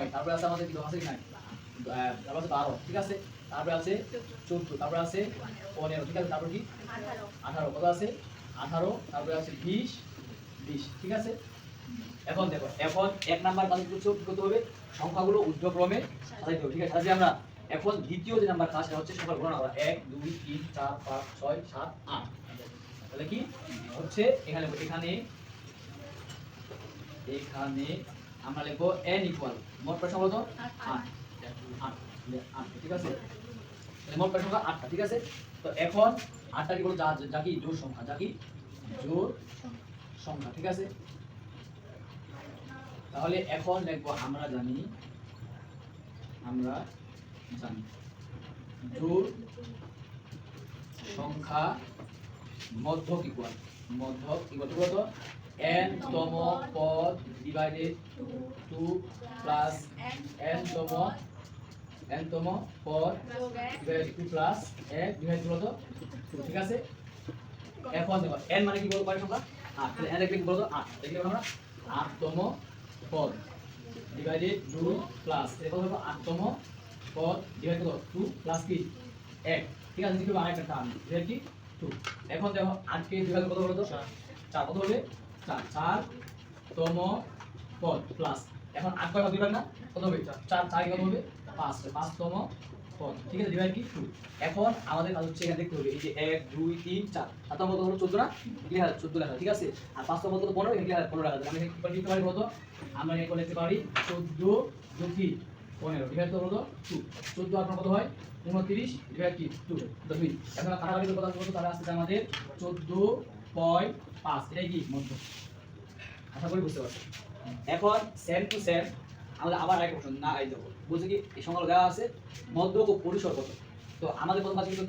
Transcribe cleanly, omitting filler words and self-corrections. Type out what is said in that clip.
9, তারপরে আছে আমাদের কি আছে কি নাই, তারপর আছে 12, ঠিক আছে, তারপরে আছে 14, তারপরে আছে 15, ঠিক আছে, তারপর কি 18, কত আছে 18, তারপরে আছে 20, ঠিক আছে। এখন দেখো, এখন এক নাম্বার কাজ করতে হবে সংখ্যাগুলো ঊর্ধ্বক্রমে সাজাইতে হবে, ঠিক আছে। সাজিয়ে আমরা এখন দ্বিতীয় যে নাম্বার কাজ সেটা হচ্ছে সংখ্যা গণনা করা, 1 2 3 4 5 6 7 8, তাহলে কি হচ্ছে এখানে এখানে আমরা লিখবো n ইকুয়াল মোট সংখ্যা কত 8, ঠিক আছে, তাহলে মোট সংখ্যা 8টা, ঠিক আছে। তো এখন 8টা কি বলো, যা কি জোড় সংখ্যা, যা কি জোড় সংখ্যা, ঠিক আছে। তাহলে এখন লিখবো আমরা জানি জোড় সংখ্যা মধ্যক ইকুয়াল কত n তম পদ ডিভাইডেড 2 প্লাস n তম পদ ডিভাইডেড 2 প্লাস 1 ডিভাইডেড কত 2, ঠিক আছে। এখন দেখো n মানে কি বলবো, সংখ্যা 8, তাহলে n লিখলে কি বলতো 8, লিখলে আমরা 8 তম পদ ডিভাইডেড 2 প্লাস কত হবে 8 তম পদ ডিভাইড কত 2 প্লাস কি 1, ঠিক আছে, লিখবে আরেকটা টার্ম ডিভাইড কি 2। এখন দেখো 8 কে ডিভাইড কত হলো, 4 কত হবে 4 তম পদ প্লাস, এখন 8 কয় ভাগ না কত হবে 4 4 কত হবে 5 তম পদ, ঠিক আছে, ডিভাইড কি 2। এখন আমাদের কাজ হচ্ছে এখানে দেখতে হবে এই যে 1 2 3 4 7 তম কত হলো 14 না, কি হয় 14 লেখা, ঠিক আছে, আর 5 তম কত 15, এখানে কি হয় 15 লেখা। আমি কি লিখতে পারি কত, আমরা এখানে লিখতে পারি 14 যোগ কি 15 ডিভাইড হলো 2, 14 আপনার কত হয় 29 ডিভাইড কি 2 2। এখন কাটাকাটি কত কত তাহলে আসছে আমাদের 14.5, এটাই কি মধ্য, আশা করি বুঝতে পারছেন। এখন সেম টু সেম আমাদের আবার আরেকটা প্রশ্ন না এই দেবো, বলছে কি এই সংখ্যাগুলো দেওয়া আছে মধ্য ও পরিসর কত, তো আমাদের প্রথম কাজ কিন্তু